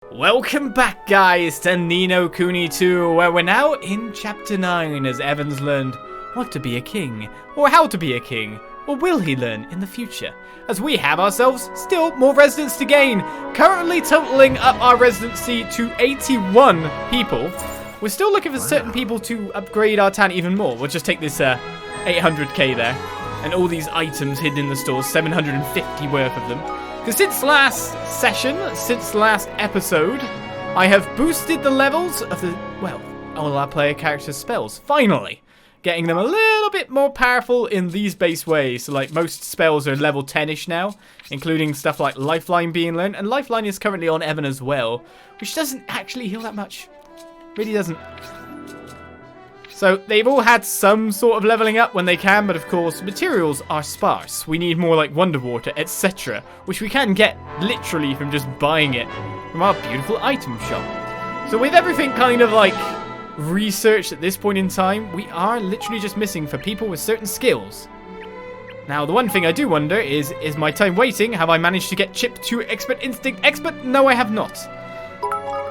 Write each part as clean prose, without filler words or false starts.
Welcome back, guys, to Ni No Kuni 2, where we're now in Chapter 9 as Evan's learned what to be a king, or how to be a king, or will he learn in the future, as we have ourselves still more residents to gain, currently totaling up our residency to 81 people. We're still looking for certain people to upgrade our town even more. We'll just take this 800k there, and all these items hidden in the stores, 750 worth of them. Because since last session, since last episode, I have boosted the levels of the, well, all our player characters' spells. Finally, getting them a little bit more powerful in these base ways. So like most spells are level 10-ish now, including stuff like Lifeline being learned. And Lifeline is currently on Evan as well, which doesn't actually heal that much. Really doesn't. So they've all had some sort of leveling up when they can, but of course materials are sparse. We need more like Wonder Water, etc., which we can get literally from just buying it from our beautiful item shop. So with everything kind of like researched at this point in time, we are literally just missing for people with certain skills. Now the one thing I do wonder is my time waiting? Have I managed to get Chip to Expert Instinct Expert? No, I have not.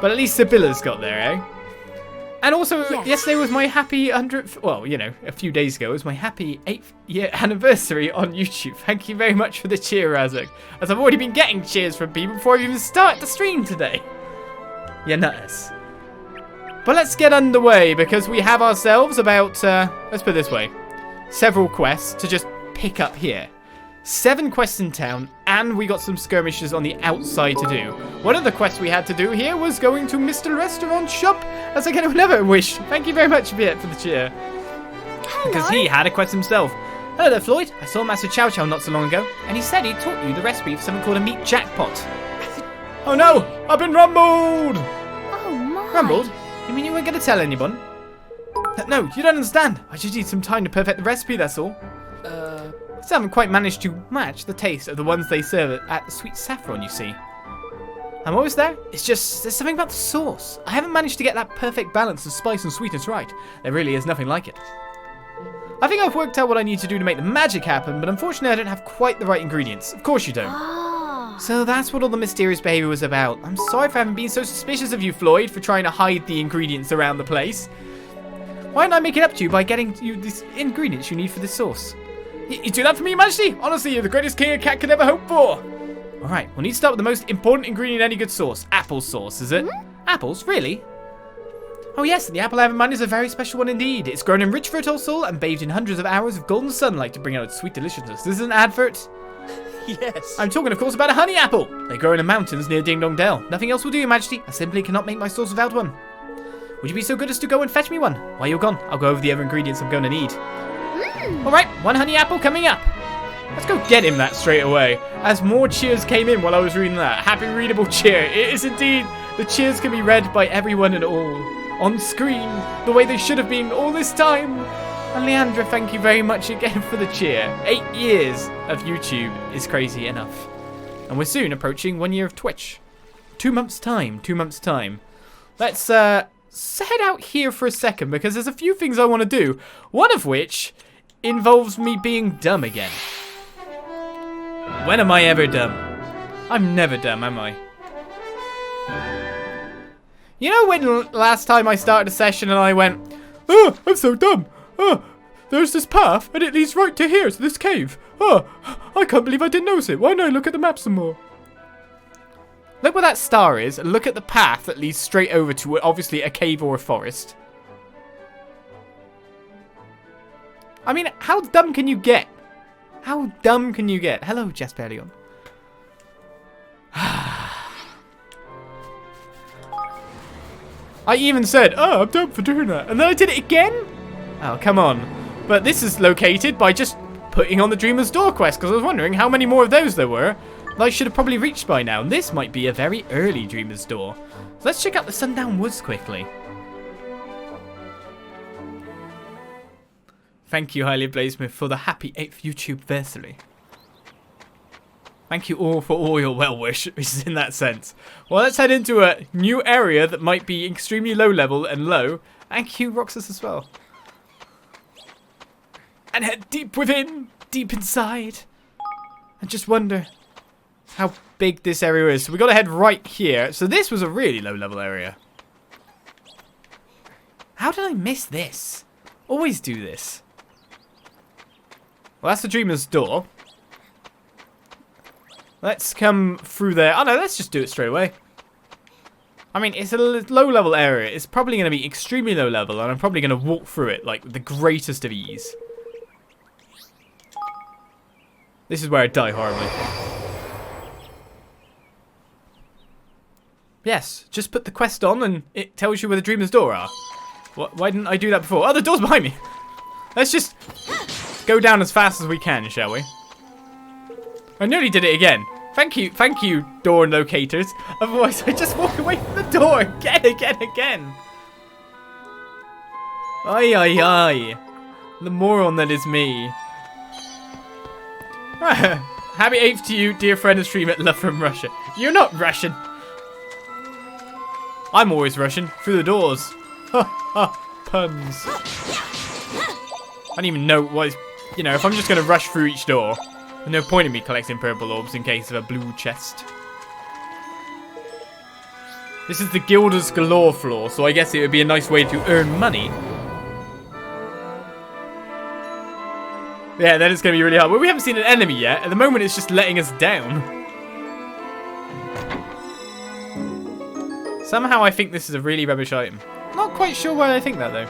But at least Sibylla's got there, eh? And also, yesterday was my happy 100th, well, you know, a few days ago, it was my happy 8th year anniversary on YouTube. Thank you very much for the cheer, Razak, as I've already been getting cheers from people before I even start the stream today. Yeah, nuts. But let's get underway, because we have ourselves about, let's put it this way, several quests to just pick up here. 7 quests in town, and we got some skirmishes on the outside to do. One of the quests we had to do here was going to Mr. Restaurant Shop, as I can never wish. Thank you very much, Viet, for the cheer. Hello. Because he had a quest himself. Hello there, Floyd. I saw Master Chow Chow not so long ago, and he said he taught you the recipe for something called a meat jackpot. Oh no! I've been rumbled! Oh my! Rumbled? You mean you weren't going to tell anyone? No, you don't understand. I just need some time to perfect the recipe, that's all. I haven't quite managed to match the taste of the ones they serve at the Sweet Saffron, you see. And what was there? It's just, there's something about the sauce. I haven't managed to get that perfect balance of spice and sweetness right. There really is nothing like it. I think I've worked out what I need to do to make the magic happen, but unfortunately I don't have quite the right ingredients. Of course you don't. Oh. So that's what all the mysterious behavior was about. I'm sorry for having been so suspicious of you, Floyd, for trying to hide the ingredients around the place. Why don't I make it up to you by getting you the ingredients you need for this sauce? You do that for me, Your Majesty? Honestly, you're the greatest king a cat could ever hope for. Alright, we'll need to start with the most important ingredient in any good sauce. Apple sauce, is it? Apples? Really? Oh yes, the apple I have in mind is a very special one indeed. It's grown in rich fertile soil and bathed in hundreds of hours of golden sunlight to bring out its sweet deliciousness. This is an advert? Yes. I'm talking, of course, about a honey apple. They grow in the mountains near Ding Dong Dell. Nothing else will do, Your Majesty. I simply cannot make my sauce without one. Would you be so good as to go and fetch me one? While you're gone, I'll go over the other ingredients I'm going to need. Alright, 1 honey apple coming up. Let's go get him that straight away. As more cheers came in while I was reading that. Happy readable cheer. It is indeed. The cheers can be read by everyone and all. On screen. The way they should have been all this time. And Leandra, thank you very much again for the cheer. 8 years of YouTube is crazy enough. And we're soon approaching 1 year of Twitch. 2 months time. 2 months time. Let's head out here for a second, because there's a few things I want to do. One of which involves me being dumb again. When am I ever dumb? I'm never dumb, am I? You know when last time I started a session and I went, oh, I'm so dumb. Oh, there's this path and it leads right to here, to this cave. Oh, I can't believe I didn't notice it. Why don't I look at the map some more? Look where that star is and look at the path that leads straight over to obviously a cave or a forest. I mean, how dumb can you get? How dumb can you get? Hello, Jasperion. I even said, oh, I'm dumb for doing that. And then I did it again? Oh, come on. But this is located by just putting on the Dreamer's Door quest, because I was wondering how many more of those there were that I should have probably reached by now. And this might be a very early Dreamer's Door. So let's check out the Sundown Woods quickly. Thank you, Highly Bladesmith, for the happy 8th YouTube anniversary. Thank you all for all your well wishes in that sense. Well, let's head into a new area that might be extremely low level and low. Thank you, Roxas, as well. And head deep within, deep inside. And just wonder, how big this area is. So we got to head right here. So this was a really low level area. How did I miss this? Always do this. Well, that's the Dreamer's door. Let's come through there. Oh no, let's just do it straight away. I mean, it's a low level area. It's probably going to be extremely low level, and I'm probably going to walk through it like with the greatest of ease. This is where I die horribly. Yes, just put the quest on and it tells you where the Dreamer's door are. Why didn't I do that before? Oh, the door's behind me. Let's just go down as fast as we can, shall we? I nearly did it again. Thank you, door locators. Otherwise, I just walk away from the door again. Ay. The moron that is me. Happy 8th to you, dear friend and streamer, love from Russia. You're not Russian. I'm always Russian, through the doors. Ha ha, puns. I don't even know what is, you know, if I'm just going to rush through each door, there's no point in me collecting purple orbs in case of a blue chest. This is the Gilders Galore floor, so I guess it would be a nice way to earn money. Yeah, then it's going to be really hard. Well, we haven't seen an enemy yet. At the moment, it's just letting us down. Somehow I think this is a really rubbish item. Not quite sure why I think that, though.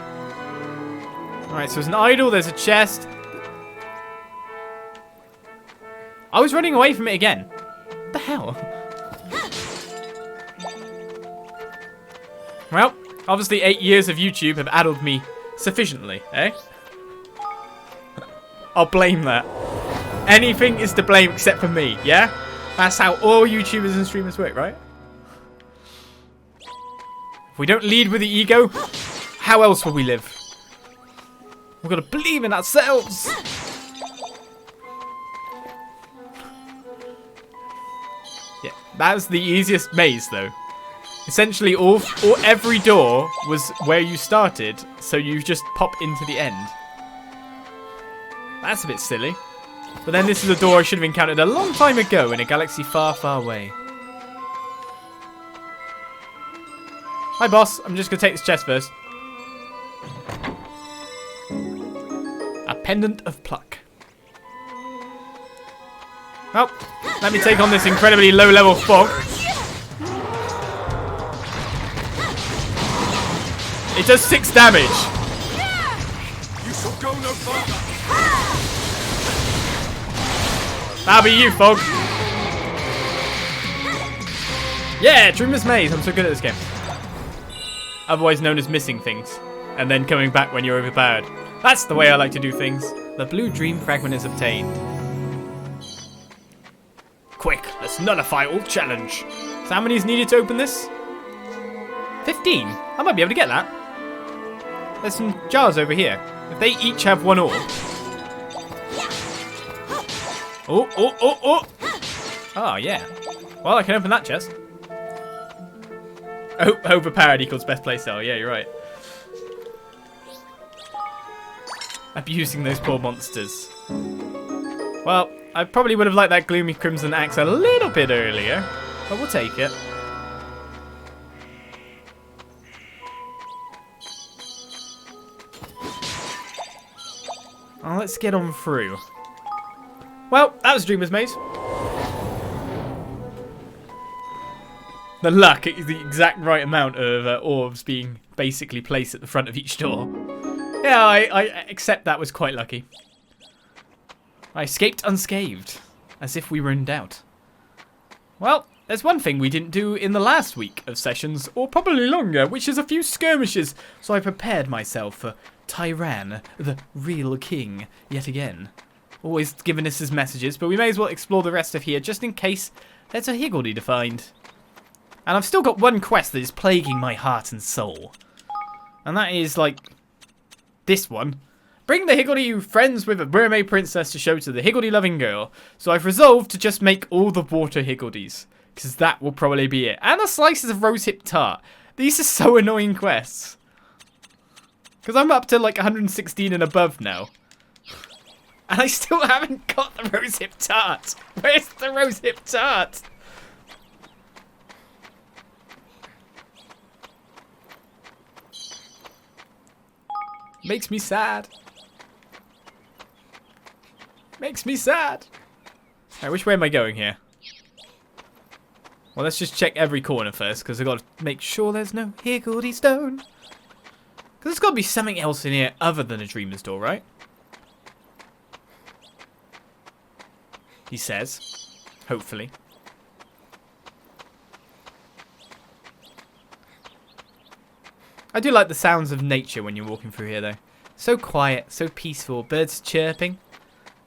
Alright, so there's an idol, there's a chest. I was running away from it again. What the hell? Well, obviously 8 years of YouTube have addled me sufficiently, eh? I'll blame that. Anything is to blame except for me, yeah? That's how all YouTubers and streamers work, right? If we don't lead with the ego, how else will we live? We've got to believe in ourselves. Yeah, that was the easiest maze, though. Essentially, every door was where you started, so you just pop into the end. That's a bit silly. But then this is a door I should have encountered a long time ago in a galaxy far, far away. Hi, boss. I'm just going to take this chest first. A pendant of pluck. Well, let me take on this incredibly low-level fog. It does 6 damage. You shall go no further. That'll be you, Fog. Yeah, Dreamer's Maze. I'm so good at this game. Otherwise known as missing things. And then coming back when you're overpowered. That's the way I like to do things. The blue dream fragment is obtained. Quick, let's nullify all challenge. So how many is needed to open this? 15. I might be able to get that. There's some jars over here. If they each have 1 orb. Oh. Oh, yeah. Well, I can open that chest. Oh, overpowered equals best playstyle. Yeah, you're right. Abusing those poor monsters. Well, I probably would have liked that Gloomy Crimson Axe a little bit earlier. But we'll take it. Oh, let's get on through. Well, that was Dreamer's Maze. The luck is the exact right amount of orbs being basically placed at the front of each door. Yeah, I accept that was quite lucky. I escaped unscathed, as if we were in doubt. Well, there's one thing we didn't do in the last week of sessions, or probably longer, which is a few skirmishes, so I prepared myself for Tyran, the real king, yet again. Always giving us his messages, but we may as well explore the rest of here, just in case there's a higgledy to find. And I've still got one quest that is plaguing my heart and soul. And that is, like, this one. Bring the higgledy you friends with a mermaid princess to show to the higgledy-loving girl. So I've resolved to just make all the water higgledies, because that will probably be it. And the slices of rosehip tart. These are so annoying quests. Because I'm up to, like, 116 and above now. And I still haven't got the rosehip tart. Where's the rosehip tart? Makes me sad. Makes me sad. Alright, which way am I going here? Well, let's just check every corner first, because I've got to make sure there's no higgledy stone. Because there's got to be something else in here other than a dreamer's door, right? He says. Hopefully. I do like the sounds of nature when you're walking through here, though. So quiet, so peaceful. Birds chirping.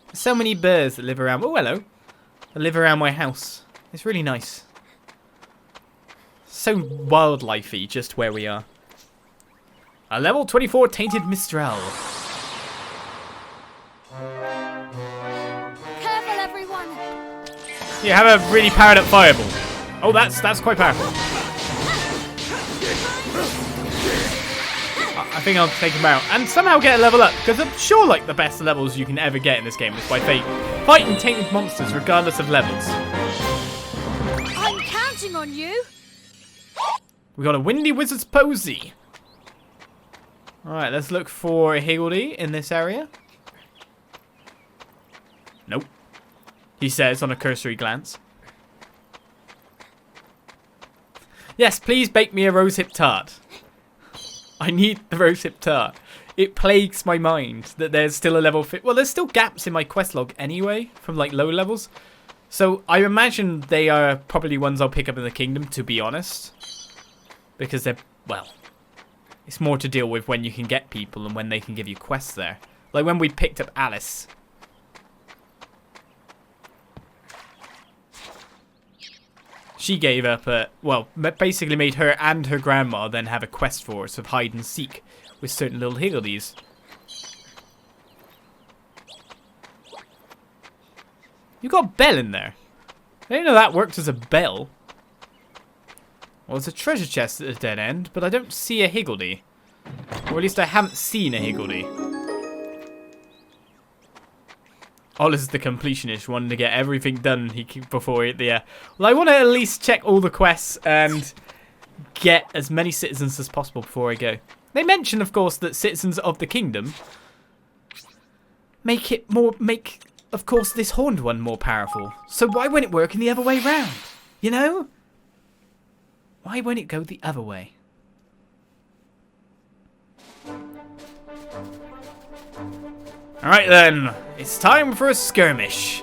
There's so many birds that live around. Oh, hello. That live around my house. It's really nice. So wildlifey, just where we are. A level 24 Tainted Mistral. Careful, everyone. You have a really powered up fireball. Oh, that's quite powerful. I think I'll take him out and somehow get a level up, because I'm sure like the best levels you can ever get in this game is by fighting tainted monsters regardless of levels. I'm counting on you. We got a Windy Wizard's Posy. Alright, let's look for a higgledy in this area. Nope. He says on a cursory glance. Yes, please bake me a rosehip tart. I need the rosehip tart. It plagues my mind that there's still a level fit. Well, there's still gaps in my quest log anyway from like low levels. So I imagine they are probably ones I'll pick up in the kingdom, to be honest. Because they're, well, it's more to deal with when you can get people and when they can give you quests there. Like when we picked up Alice. She gave up well, basically made her and her grandma then have a quest for us of hide and seek with certain little higgledies. You got a bell in there. I didn't know that worked as a bell. Well, it's a treasure chest at a dead end, but I don't see a higgledy. Or at least I haven't seen a higgledy. Olis the completionist, wanting to get everything done before the. Well, I want to at least check all the quests and get as many citizens as possible before I go. They mention, of course, that citizens of the kingdom make, of course, this horned one more powerful. So why won't it work in the other way round? You know? Why won't it go the other way? Alright then, it's time for a skirmish.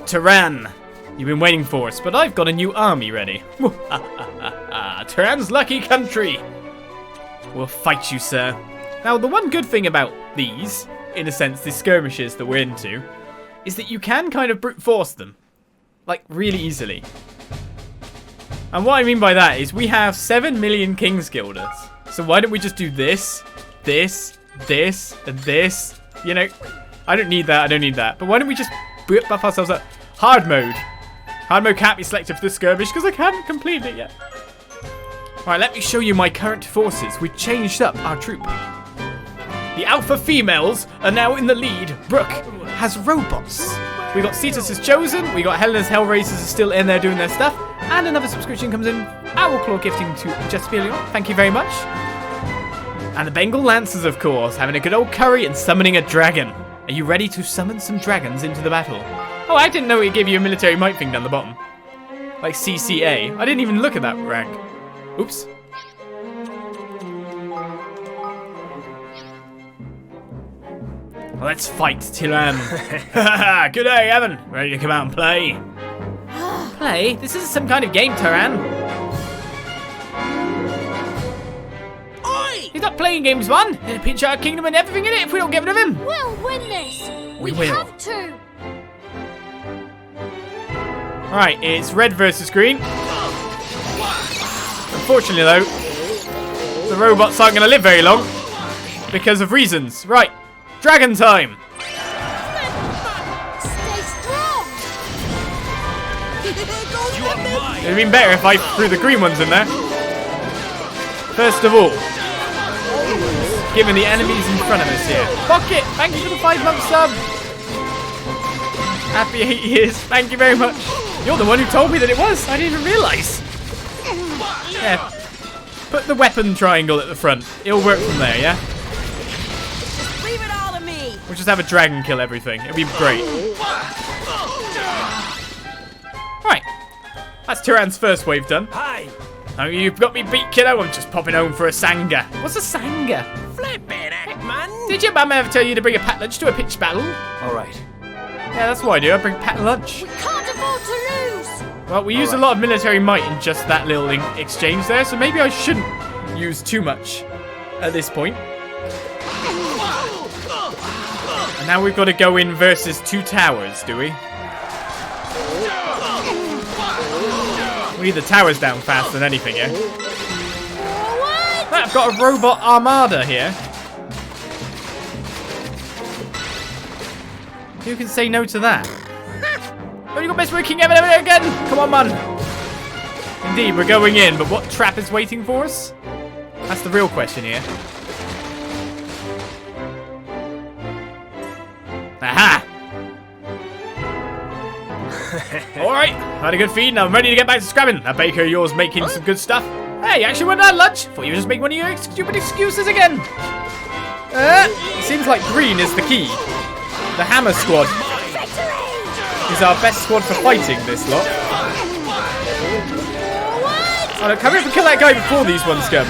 Tyran, you've been waiting for us, but I've got a new army ready. Tyran's lucky country. We'll fight you, sir. Now, the one good thing about these, in a sense, the skirmishes that we're into, is that you can kind of brute force them. Like, really easily. And what I mean by that is we have 7 million King's Guilders. So why don't we just do this, this, this, and this? You know, I don't need that, I don't need that. But why don't we just buff ourselves up? Hard mode. Hard mode can't be selected for the skirmish because I haven't completed it yet. Alright, let me show you my current forces. We've changed up our troop. The alpha females are now in the lead. Brooke has robots. We got Cetus is chosen. We got Helena's Hellraisers are still in there doing their stuff. And another subscription comes in. Owlclaw gifting to Jespilion. Thank you very much. And the Bengal Lancers, of course, having a good old curry and summoning a dragon. Are you ready to summon some dragons into the battle? Oh, I didn't know it gave you a military might thing down the bottom. Like CCA. I didn't even look at that rank. Oops. Let's fight, Tyran. Good day, Evan. Ready to come out and play? Play? This isn't some kind of game, Tyran. He's not playing games, man. He'll pinch our kingdom and everything in it if we don't get rid of him. We'll win this. We We will. have to. Alright, it's red versus green. Unfortunately, though, the robots aren't going to live very long because of reasons. Right, dragon time. Stay strong. You are mine. It would have been better if I threw the green ones in there. First of all, given the enemies in front of us here. Pocket, thank you for the 5-month sub. Happy 8 years. Thank you very much. You're the one who told me that it was. I didn't even realise. Yeah. Put the weapon triangle at the front. It'll work from there, yeah? Leave it all to me. We'll just have a dragon kill everything. It'll be great. Alright. That's Tyran's first wave done. Hey! Oh, you've got me beat, kiddo. I'm just popping home for a sanga. What's a sanga? Flippin' heck, man! Did your mum ever tell you to bring a packed lunch to a pitch battle? Alright. Yeah, that's what I do. I bring packed lunch. We can't afford to lose. Well, we use a lot of military might in just that little exchange there, so maybe I shouldn't use too much at this point. And now we've got to go in versus 2 towers, do we? We need the towers down fast than anything, yeah? I've got a robot armada here. Who can say no to that? Oh, you got best working ever again! Come on, man! Indeed, we're going in, but what trap is waiting for us? That's the real question here. Aha! Alright, had a good feed, now I'm ready to get back to scrabbing. That baker of yours making some good stuff. Hey, you actually went to lunch? Thought you were just making one of your stupid excuses again. It seems like green is the key. The hammer squad is our best squad for fighting this lot. Oh no, come here and kill that guy before these ones come.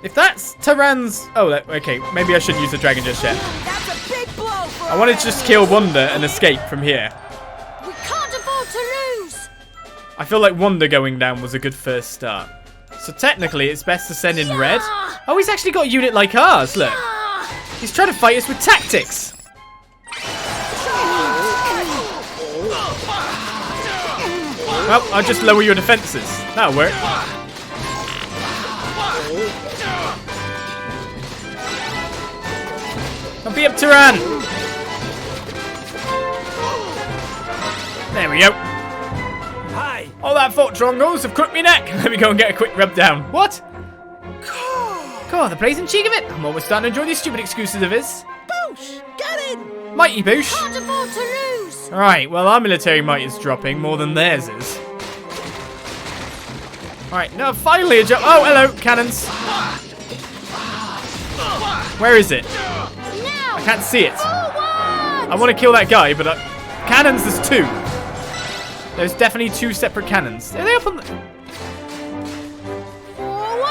If that's Tyran's... Oh, okay, maybe I should use the dragon just yet. That's a big blow for I wanted to just kill Wanda and escape from here. We can't afford to lose. I feel like Wanda going down was a good first start. So technically, it's best to send in red. Oh, he's actually got a unit like ours, look. He's trying to fight us with tactics. Well, I'll just lower your defences. That'll work. I'll be up Tyran. There we go. Hey! All that fort trongos have crooked me neck. Let me go and get a quick rub down. What? God, the blazing cheek of it. I'm almost starting to enjoy these stupid excuses of his. Boosh! Get in! Mighty boosh. Can't afford to lose. Alright, well our military might is dropping more than theirs is. Alright, no, finally a jump. Oh, hello, cannons. Where is it? Now. I can't see it. Forward. I want to kill that guy, but cannons, there's 2. There's definitely 2 separate cannons. Are they up on the... Forward.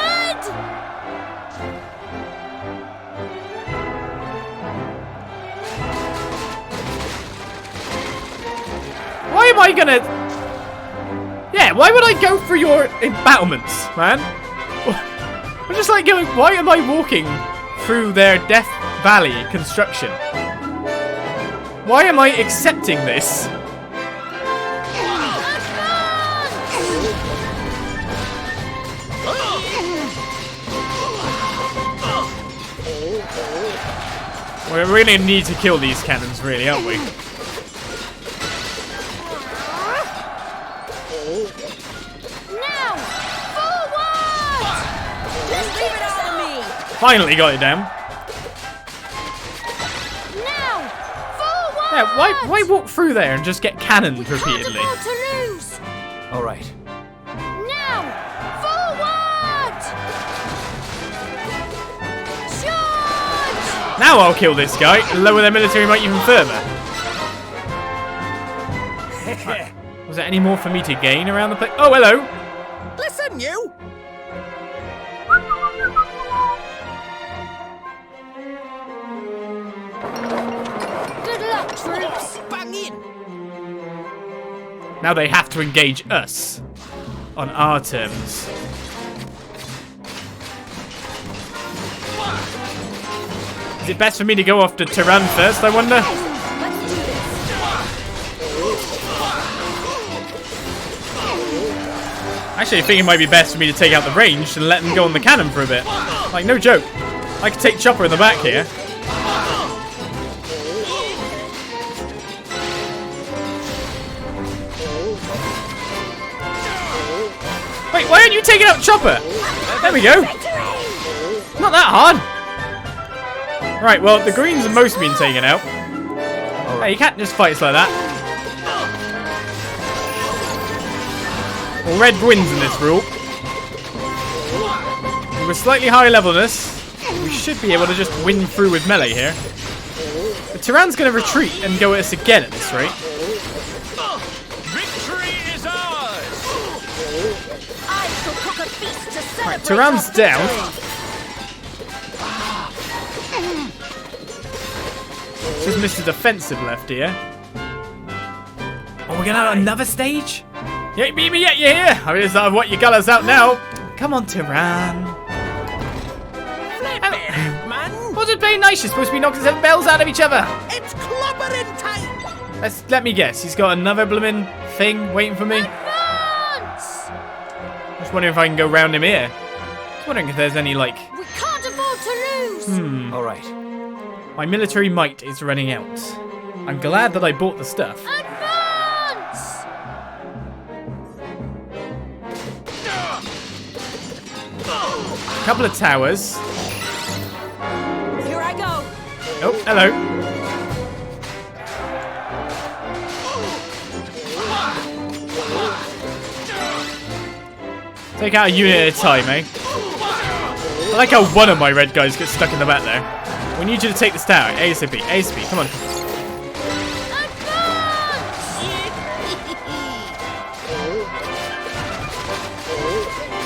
Why am I gonna... Yeah, why would I go for your embattlements, man? I'm just like going, why am I walking through their Death Valley construction? Why am I accepting this? We're really need to kill these cannons, really, aren't we? Now. Forward. Just leave it all to me. Finally got it down. Now. Forward. Yeah, why walk through there and just get cannoned repeatedly? Can't afford to lose. Alright. Now. Forward. Charge. Now I'll kill this guy and lower their military might even further. Was there any more for me to gain around the place? Oh, hello. Listen, you. Good luck, troops. Bang in. Now they have to engage us on our terms. Is it best for me to go after Tyran first, I wonder? Let's do this. Actually, I think it might be best for me to take out the range and let them go on the cannon for a bit. Like, no joke. I could take Chopper in the back here. Wait, why aren't you taking out Chopper? There we go. Not that hard. Right, well, the greens have mostly been taken out. Hey, you can't just fight us like that. Well, red wins in this rule. With slightly higher level than us, we should be able to just win through with melee here. But Tyran's going to retreat and go at us again at this rate. Victory is ours! I shall cook a feast to celebrate. Right, Tyran's our down. victory. Just missed a defensive left here. Oh, we're going to have another stage? You ain't beat me yet, you hear? I mean, it's what you got us out now. Come on, Tyran. Man, What's it playing nice? You're supposed to be knocking some bells out of each other. it's clobbering time. Let me guess. He's got another blooming thing waiting for me. Advance! Just wondering if I can go round him here. Just wondering if there's any, like... We can't afford to lose. All right. My military might is running out. I'm glad that I bought the stuff. Advance! A couple of towers. Here I go. Oh, hello. Take out a unit at a time, eh? I like how one of my red guys gets stuck in the back there. We need you to take this tower. ASAP, ASAP, come on.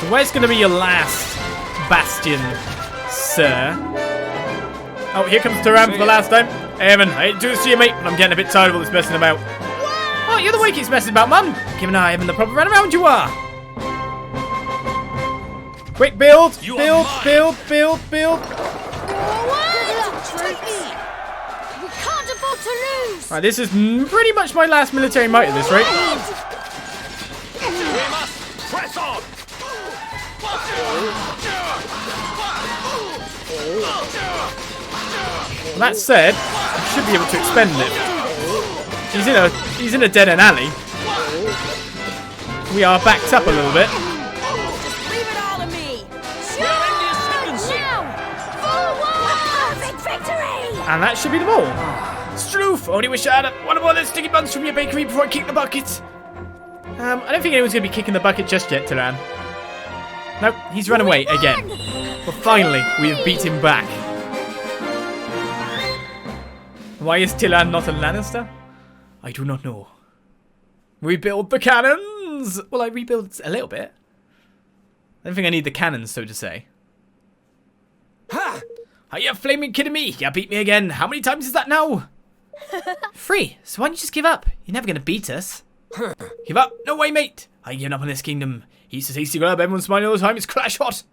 So where's going to be your last bastion, sir? Oh, here comes Tyran for the last time. Hey, Evan, I hate to see you, mate, but I'm getting a bit tired of all this messing about. Oh, you're the one who keeps messing about, Mum. Give an eye, Evan, the proper runaround you are. Quick build, You are build, mine. build. Good luck, troops. We can't afford to lose. Right, this is pretty much my last military might at this rate. We must press on! Well, that said, I should be able to expend it. He's in a dead end alley. We are backed up a little bit. Just leave it all to me. Charge now! Forward! Perfect victory! And that should be them all. Stroof! Only wish I had one more of those sticky buns from your bakery before I kick the bucket. I don't think anyone's going to be kicking the bucket just yet, Tyran. Nope, he's run away again. But finally, we have beat him back. Why is Tyran not a Lannister? I do not know. Rebuild the cannons! Well, I rebuilt a little bit. I don't think I need the cannons, so to say. Ha! Are you flaming kidding me? You beat me again. How many times is that now? 3. So why don't you just give up? You're never going to beat us. Give up? No way, mate. I ain't giving up on this kingdom. He's a tasty grub. Everyone's smiling all the time. It's crash hot.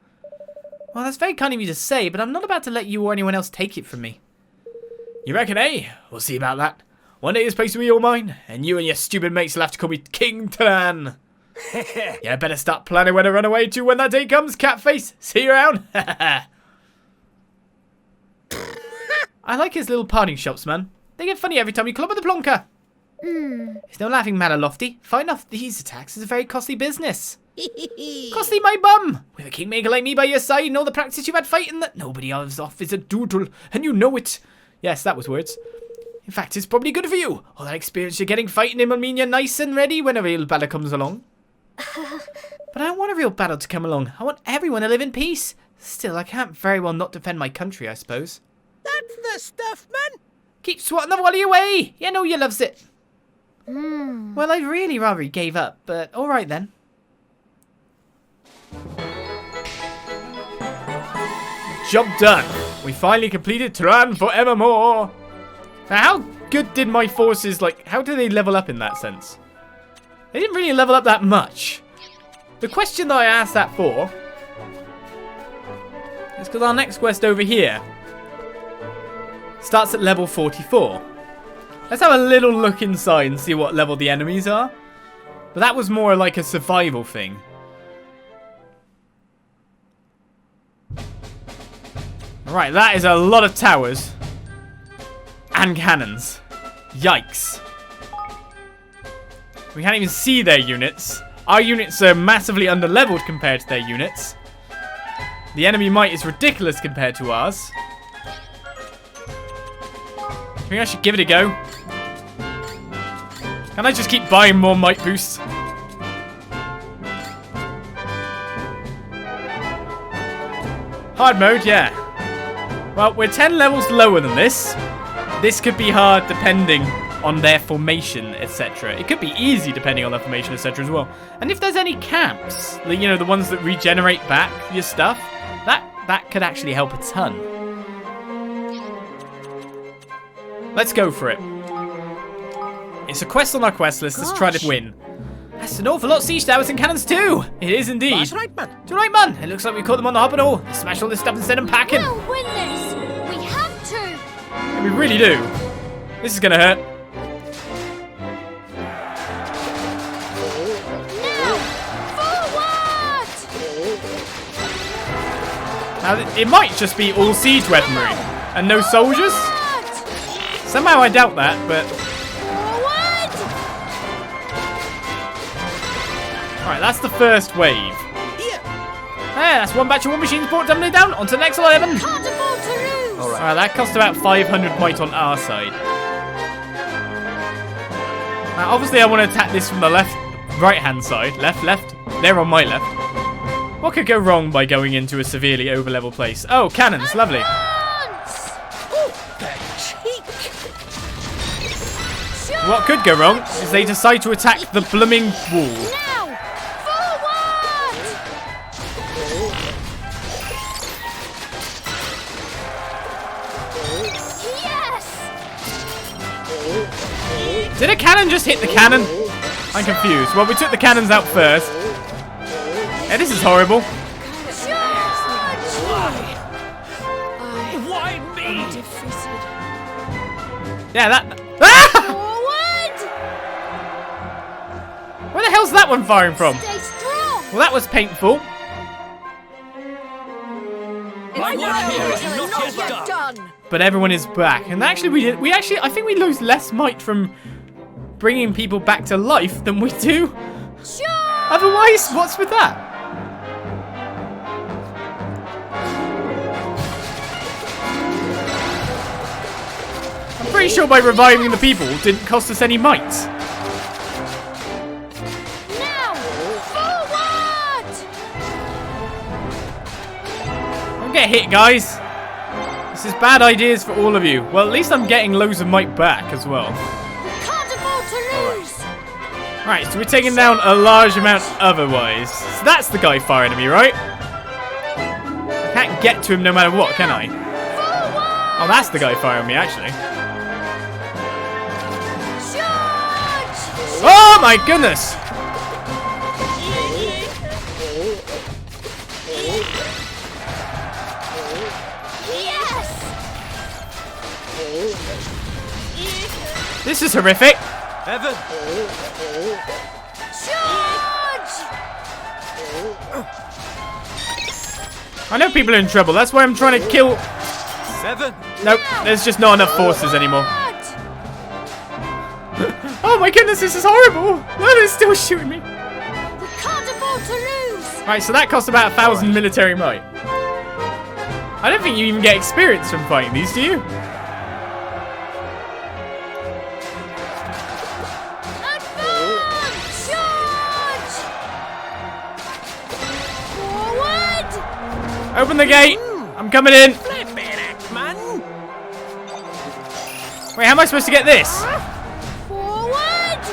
Well, that's very kind of you to say, but I'm not about to let you or anyone else take it from me. You reckon, eh? We'll see about that. One day this place will be all mine, and you and your stupid mates will have to call me King Tyran. Yeah, better start planning where to run away to when that day comes, catface. See you around. I like his little parting shots, man. They get funny every time you clobber the plonker. It's no laughing matter, Lofty. Fighting off these attacks is a very costly business. Costly my bum! With a kingmaker like me by your side and all the practice you've had fighting that nobody else off is a doodle, and you know it. Yes, that was words. In fact, it's probably good for you. All that experience you're getting fighting him will mean you're nice and ready when a real battle comes along. But I don't want a real battle to come along. I want everyone to live in peace. Still, I can't very well not defend my country, I suppose. That's the stuff, man. Keep swatting the wally away. You know you loves it. Well, I'd really rather he gave up, but alright then. Job done. We finally completed Tyran for Evermore. Now, how good did my forces, like, how do they level up in that sense? They didn't really level up that much. The question that I asked that for is because our next quest over here starts at level 44. Let's have a little look inside and see what level the enemies are. But that was more like a survival thing. Right, that is a lot of towers. And cannons. Yikes. We can't even see their units. Our units are massively underleveled compared to their units. The enemy might is ridiculous compared to ours. think I should give it a go. Can I just keep buying more might boosts? Hard mode, yeah. Well, we're 10 levels lower than this. This could be hard depending on their formation, etc. It could be easy depending on their formation, etc. as well. And if there's any camps, you know, the ones that regenerate back your stuff, that could actually help a ton. Let's go for it. It's a quest on our quest list. Let's try to win. That's an awful lot of siege towers and cannons too. It is indeed. That's right, man. That's right, man. It looks like we caught them on the hop and all. Let's smash all this stuff and send them packing. We'll win this. We have to. We really do. This is gonna hurt. Now, forward! Now, it might just be all siege weaponry and no soldiers. Forward! Somehow I doubt that, but... Forward! Alright, that's the first wave. Here. Hey, that's one batch of war machines brought dumbly down. On to the next one, Evan. Can't afford to lose. Alright, that cost about 500 might on our side. Now, obviously I want to attack this from the right-hand side. Left. They're on my left. What could go wrong by going into a severely over-level place? Oh, cannons, lovely. Advance! Oh, the cheek. What could go wrong is they decide to attack the blooming wall. Now, forward! Yes! Did a cannon just hit the cannon? I'm confused. Well, we took the cannons out first. Yeah, this is horrible. Charge! Why me? Yeah, that... Ah! Forward! Where the hell's that one firing from? Stay strong! Well, that was painful. My work here is It's not yet done. But everyone is back. And actually, I think we lose less might from bringing people back to life than we do. Charge! Otherwise, what's with that? I'm pretty sure by reviving the people didn't cost us any might. Now, forward! Don't get hit, guys. This is bad ideas for all of you. Well, at least I'm getting loads of might back as well. Can't afford to lose! Right, so we're taking down a large amount otherwise. So that's the guy firing at me, right? I can't get to him no matter what, can I? Oh, that's the guy firing at me, actually. Charge! Oh my goodness! Yes! This is horrific. Evan! Charge! I know people are in trouble. That's why I'm trying to kill... 7! Nope, there's just not enough forces anymore. Oh my goodness, this is horrible. No, they're still shooting me. We can't afford to lose! Right, so that costs about 1,000 military might. I don't think you even get experience from fighting these, do you? Advance! Charge! Forward! Open the gate. I'm coming in. Flippin' heck, man. Wait, how am I supposed to get this? Forward!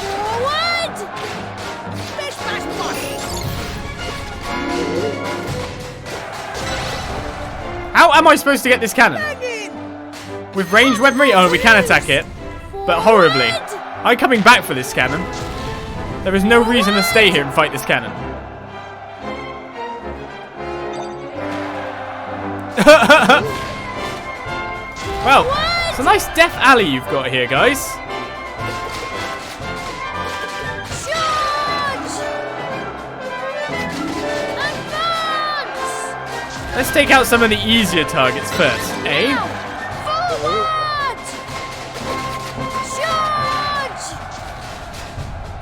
Forward! Bish, bash, bosh. How am I supposed to get this cannon? Bang in. With ranged weaponry? Oh, we can attack it, but horribly. I'm coming back for this cannon. There is no reason to stay here and fight this cannon. Well, it's a nice death alley you've got here, guys. Charge! Advance! Let's take out some of the easier targets first, eh? Now, forward! Charge!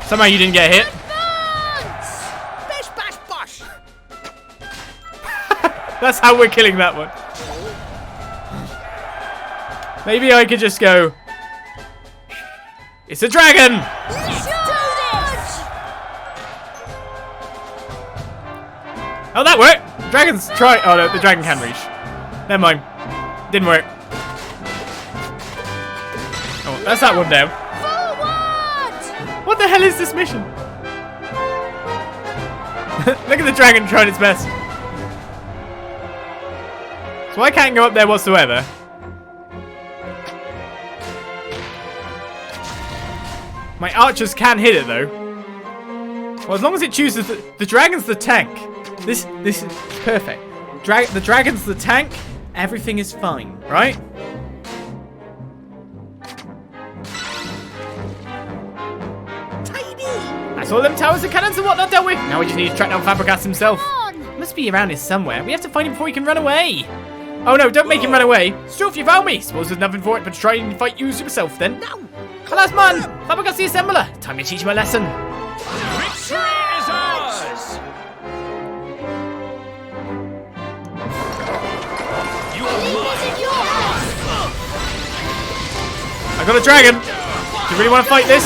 Somehow you didn't get hit. Advance! Bish, bash, bosh. That's how we're killing that one. Maybe I could just go... It's a dragon! Let's do this! Oh, that worked! Dragons try... Oh, no, the dragon can reach. Never mind. Didn't work. Oh, that's that one down. Forward! What the hell is this mission? Look at the dragon trying its best. So I can't go up there whatsoever. My archers can hit it though. Well, as long as it chooses the dragon's the tank. This is perfect. The dragon's the tank. Everything is fine, right? Tidy! That's all them towers and cannons and whatnot dealt with. Now we just need to track down Fabricas himself. On! He must be around here somewhere. We have to find him before he can run away. Oh no, don't make him run away. Struth, you found me. Suppose there's nothing for it but to try and fight you yourself then. No! Alas man, Fabricas the assembler. Time to teach him a lesson. Victory is ours! You are Leave mine! it in your hands! I got a dragon. Do you really want to fight this?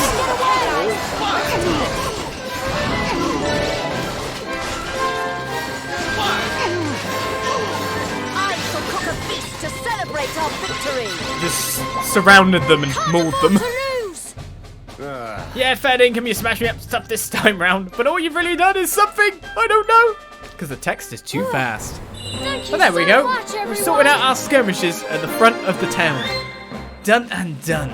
I shall cook a feast to celebrate our victory! Just surrounded them and mauled them. Not to lose! Yeah, fair dinkum, you smashed me up stuff this time round. But all you've really done is something. I don't know. Because the text is too fast. Thank you But there we so go. much, We're everyone. sorting out our skirmishes at the front of the town. Done and done.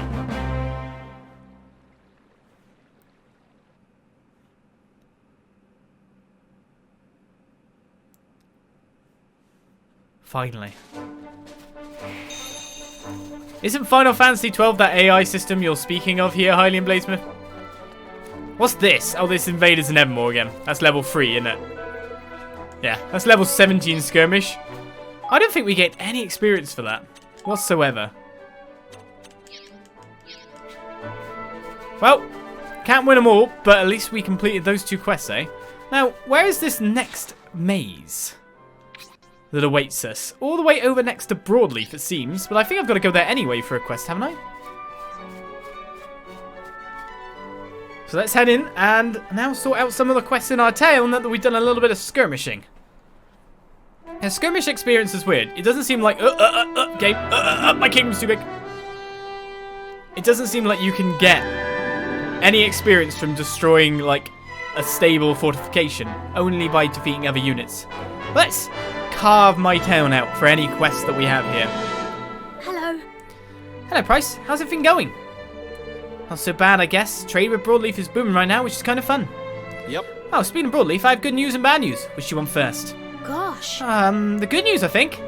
Finally. Isn't Final Fantasy XII that AI system you're speaking of here, Hylian Bladesmith? What's this? Oh, this Invaders in Evermore again. That's level 3, isn't it? Yeah, that's level 17 skirmish. I don't think we get any experience for that whatsoever. Well, can't win them all, but at least we completed those 2 quests, eh? Now, where is this next maze that awaits us? All the way over next to Broadleaf, it seems. But I think I've got to go there anyway for a quest, haven't I? So let's head in and now sort out some of the quests in our tail now that we've done a little bit of skirmishing. Yeah, skirmish experience is weird. It doesn't seem like, game, my kingdom's too big. It doesn't seem like you can get any experience from destroying, like, a stable fortification, only by defeating other units. Let's carve my town out for any quests that we have here. Hello. Hello, Price. How's everything going? Not so bad, I guess. Trade with Broadleaf is booming right now, which is kind of fun. Yep. Oh, speaking of Broadleaf, I have good news and bad news. Which do you want first? Gosh. The good news, I think.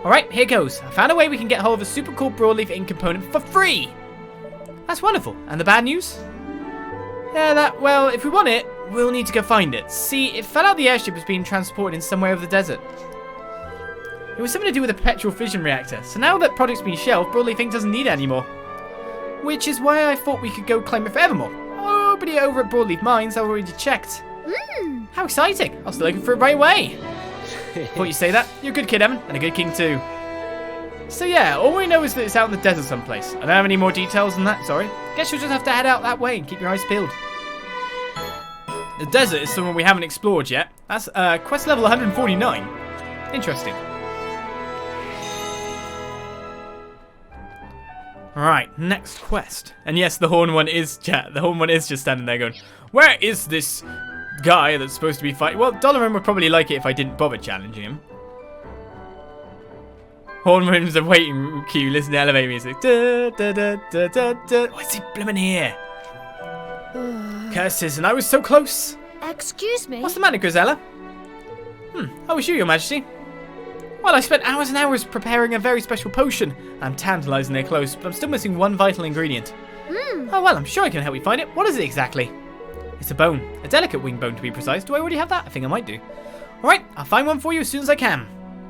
Alright, here goes. I found a way we can get hold of a super cool Broadleaf ink component for free. That's wonderful. And the bad news? Yeah, well, if we want it, we'll need to go find it. See, it fell out the airship was being transported in somewhere over the desert. It was something to do with a perpetual fission reactor. So now that product's been shelved, Broadleaf ink doesn't need it anymore. Which is why I thought we could go claim it for Evermore. Oh, but over at Broadleaf Mines, I already checked. How exciting! I'll start looking for it right away. Thought you'd say that. You're a good kid, Evan, and a good king too. So yeah, all we know is that it's out in the desert someplace. I don't have any more details than that, sorry. Guess you'll just have to head out that way and keep your eyes peeled. The desert is somewhere we haven't explored yet. That's quest level 149. Interesting. Alright, next quest. And yes, the horn one is just standing there going, where is this guy that's supposed to be fighting? Well, Doloran would probably like it if I didn't bother challenging him. Horn rooms a waiting queue, listen to elevator music. Da, da, da, da, da, da. What's he blooming here? Curses, and I was so close. Excuse me? What's the matter, Grisella? How was you, Your Majesty? Well, I spent hours and hours preparing a very special potion. I'm tantalizingly close, but I'm still missing one vital ingredient. Oh, well, I'm sure I can help you find it. What is it exactly? It's a bone. A delicate wing bone, to be precise. Do I already have that? I think I might do. Alright, I'll find one for you as soon as I can.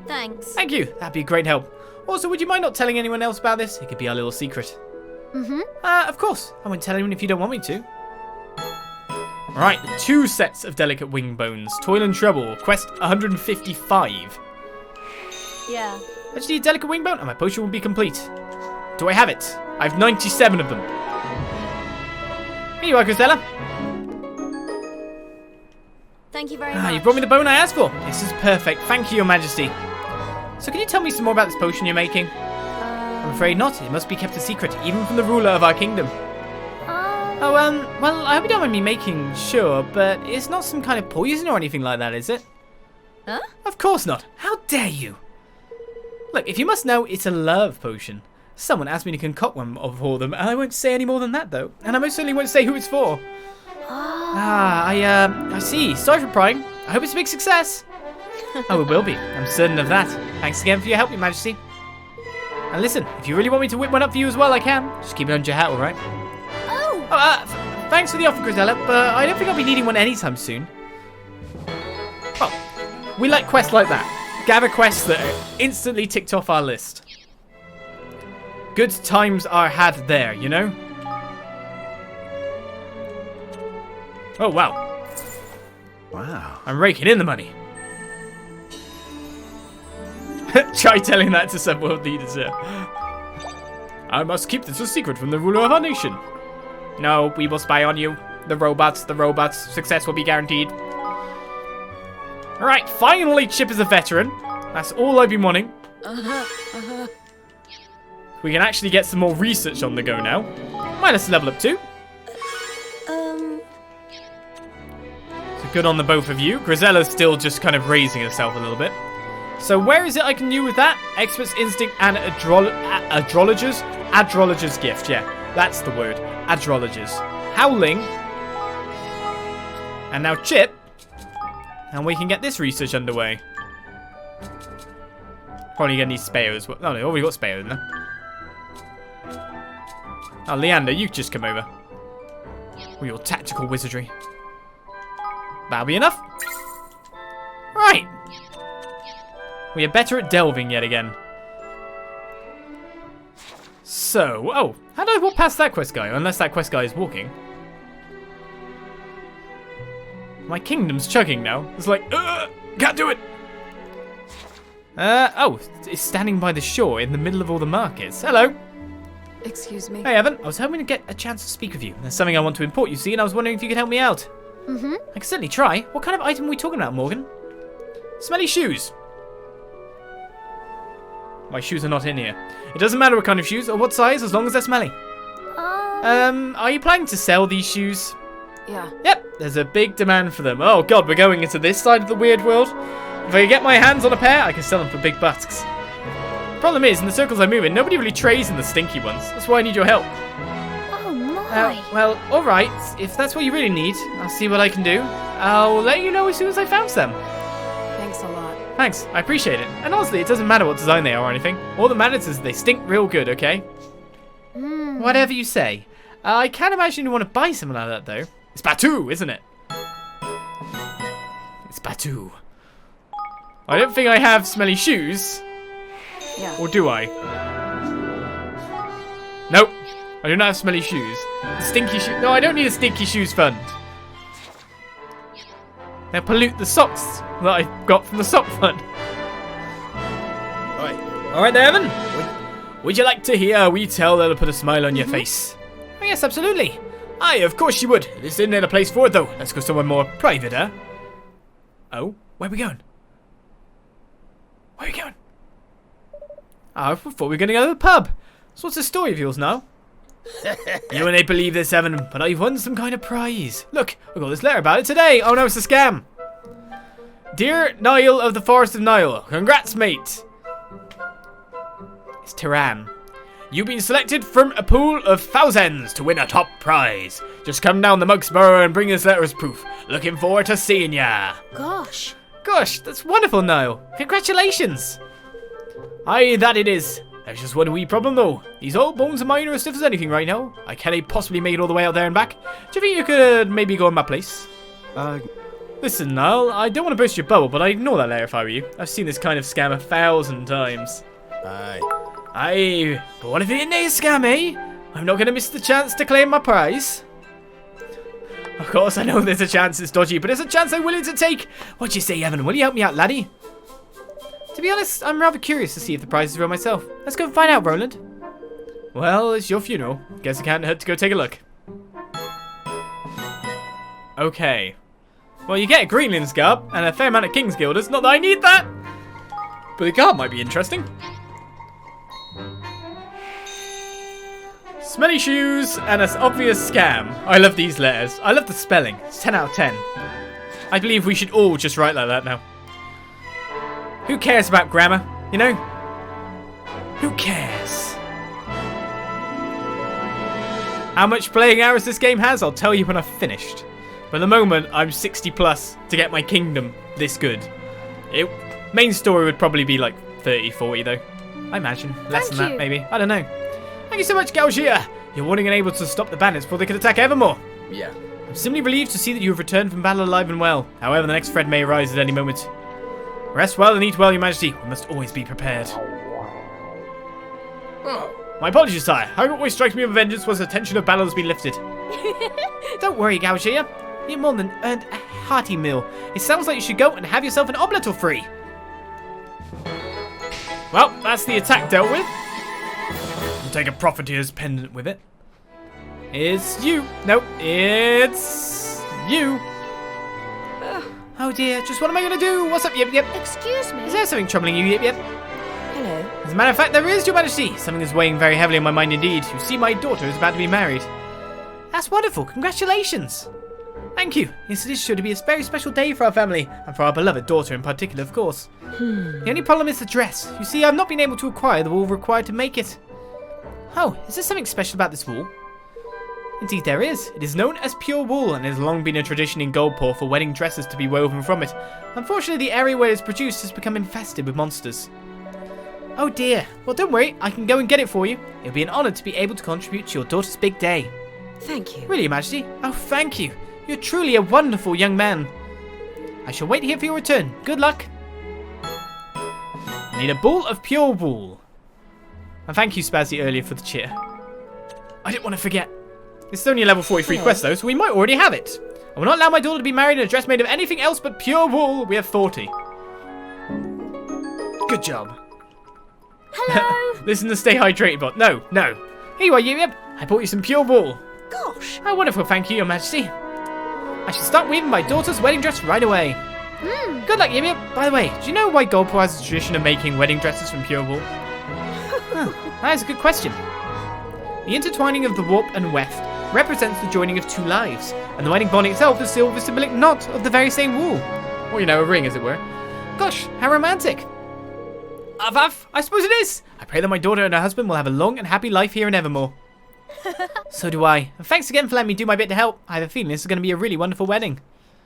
Thanks. Thank you. That'd be a great help. Also, would you mind not telling anyone else about this? It could be our little secret. Of course. I won't tell anyone if you don't want me to. Alright, 2 sets of delicate wing bones. Toil and Trouble. Quest 155. Yeah. I just need a delicate wing bone and my potion will be complete. Do I have it? I have 97 of them. Here you are, Grisella. Thank you very much. You brought me the bone I asked for. This is perfect. Thank you, Your Majesty. So can you tell me some more about this potion you're making? I'm afraid not. It must be kept a secret, even from the ruler of our kingdom. Well, I hope you don't mind me making sure, but it's not some kind of poison or anything like that, is it? Huh? Of course not. How dare you? Look, if you must know, it's a love potion. Someone asked me to concoct one for them, and I won't say any more than that, though. And I most certainly won't say who it's for. I see. Sorry for prying. I hope it's a big success. Oh, it will be. I'm certain of that. Thanks again for your help, Your Majesty. And listen, if you really want me to whip one up for you as well, I can. Just keep it under your hat, alright? Thanks for the offer, Grisella, but I don't think I'll be needing one anytime soon. Well, we like quests like that. Gather quests that are instantly ticked off our list. Good times are had there, you know? Oh, wow. Wow. I'm raking in the money. Try telling that to some world leaders here. I must keep this a secret from the ruler of our nation. No, we will spy on you. The robots. Success will be guaranteed. Alright, finally Chip is a veteran. That's all I've been wanting. We can actually get some more research on the go now. Might let's level up too. So good on the both of you. Grisella's still just kind of raising herself a little bit. So where is it I can do with that? Expert's Instinct and Adrologer's? Adrologer's Gift, yeah. That's the word. Adrologer's. Howling. And now Chip. And we can get this research underway. Probably gonna need Spare as well. Oh no, already got Spare in there. Oh, Leander, you just come over. With your tactical wizardry. That'll be enough. Right. We are better at delving yet again. So, oh, how do I walk past that quest guy? Unless that quest guy is walking. My kingdom's chugging now. It's like, can't do it. Oh, it's standing by the shore in the middle of all the markets. Hello. Excuse me. Hey, Evan. I was hoping to get a chance to speak with you. There's something I want to import, you see, and I was wondering if you could help me out. Mm-hmm. I can certainly try. What kind of item are we talking about, Morgan? Smelly shoes. My shoes are not in here. It doesn't matter what kind of shoes or what size, as long as they're smelly. Are you planning to sell these shoes? Yeah. Yep, there's a big demand for them. Oh god, we're going into this side of the weird world. If I get my hands on a pair, I can sell them for big bucks. Problem is, in the circles I move in, nobody really trades in the stinky ones. That's why I need your help. Oh my. Well, alright. If that's what you really need, I'll see what I can do. I'll let you know as soon as I found them. Thanks a lot. Thanks, I appreciate it. And honestly, it doesn't matter what design they are or anything. All that matters is they stink real good, okay? Whatever you say. I can't imagine you want to buy something like that, though. It's Batu, isn't it? It's Batu. I don't think I have smelly shoes. Yeah. Or do I? Nope. I do not have smelly shoes. The stinky shoes. No, I don't need a stinky shoes fund. They'll pollute the socks that I got from the sock fund. Alright there, Evan. Would you like to hear a wee tale that'll put a smile on your face? Oh, yes, absolutely. Aye, of course you would. This isn't a place for it, though. Let's go somewhere more private, huh? Oh, where are we going? Where are we going? I thought we were going to go to the pub. So what's the story of yours now? You wouldn't believe this, Evan, but I've won some kind of prize. Look, I got this letter about it today. Oh no, it's a scam. Dear Niall of the Forest of Niall, congrats, mate. It's Tyran. You've been selected from a pool of thousands to win a top prize. Just come down the Mugsborough and bring this letter as proof. Looking forward to seeing ya. Gosh. Gosh, that's wonderful, Niall. Congratulations. Aye, that it is. There's just one wee problem, though. These old bones of mine are as stiff as anything right now. I can't possibly make it all the way out there and back. Do you think you could maybe go in my place? Listen, Niall, I don't want to burst your bubble, but I'd ignore that letter if I were you. I've seen this kind of scam 1,000 times. Aye, but what if it is a scam, eh? I'm not going to miss the chance to claim my prize. Of course, I know there's a chance it's dodgy, but it's a chance I'm willing to take. What do you say, Evan? Will you help me out, laddie? To be honest, I'm rather curious to see if the prize is real myself. Let's go and find out, Roland. Well, it's your funeral. Guess I can't hurt to go take a look. Okay. Well, you get a Greenland's garb and a fair amount of King's Guilders. Not that I need that! But the garb might be interesting. Smelly shoes and an obvious scam. I love these letters. I love the spelling. It's 10 out of 10. I believe we should all just write like that now. Who cares about grammar? You know? Who cares? How much playing hours this game has, I'll tell you when I've finished. But at the moment, I'm 60 plus to get my kingdom this good. Main story would probably be like 30, 40 though. I imagine. Less than that, maybe. I don't know. Thank you so much, Galgia. You're willing and able to stop the bandits before they can attack Evermore. Yeah. I'm simply relieved to see that you have returned from battle alive and well. However, the next threat may arise at any moment. Rest well and eat well, your majesty. We must always be prepared. Oh. My apologies, sire. How it always strikes me with vengeance was the tension of battle has been lifted. Don't worry, Galgia. You've more than earned a hearty meal. It sounds like you should go and have yourself an omelette or free. Well, that's the attack dealt with. We'll take a profiteer's pendant with it. It's you. Nope, it's you. Oh dear, just what am I going to do? What's up, Yip Yip? Excuse me. Is there something troubling you, Yip Yip? Hello. As a matter of fact, there is, your majesty. Something is weighing very heavily on my mind indeed. You see, my daughter is about to be married. That's wonderful. Congratulations. Thank you. Yes, it is sure to be a very special day for our family, and for our beloved daughter in particular, of course. The only problem is the dress. You see, I've not been able to acquire the wool required to make it. Oh, is there something special about this wool? Indeed there is. It is known as pure wool, and it has long been a tradition in Goldpaw for wedding dresses to be woven from it. Unfortunately, the area where it is produced has become infested with monsters. Oh dear. Well, don't worry. I can go and get it for you. It'll be an honour to be able to contribute to your daughter's big day. Thank you. Really, Your Majesty? Oh, thank you. You're truly a wonderful young man. I shall wait here for your return. Good luck. I need a ball of pure wool. And thank you, Spazzy, earlier for the cheer. I didn't want to forget. This is only a level 43 quest, though, so we might already have it. I will not allow my daughter to be married in a dress made of anything else but pure wool. We have 40. Good job. Hello. Listen to stay hydrated, bot. No, no. Here you are, Yip. I bought you some pure wool. Gosh. Oh, wonderful, thank you, Your Majesty. I shall start weaving my daughter's wedding dress right away. Good luck, Yip. By the way, do you know why Goldpaw has a tradition of making wedding dresses from pure wool? That is a good question. The intertwining of the warp and weft represents the joining of two lives, and the wedding bond itself is still the symbolic knot of the very same wool. Or, you know, a ring, as it were. Gosh, how romantic. Vav, I suppose it is. I pray that my daughter and her husband will have a long and happy life here in Evermore. So do I. And thanks again for letting me do my bit to help. I have a feeling this is going to be a really wonderful wedding.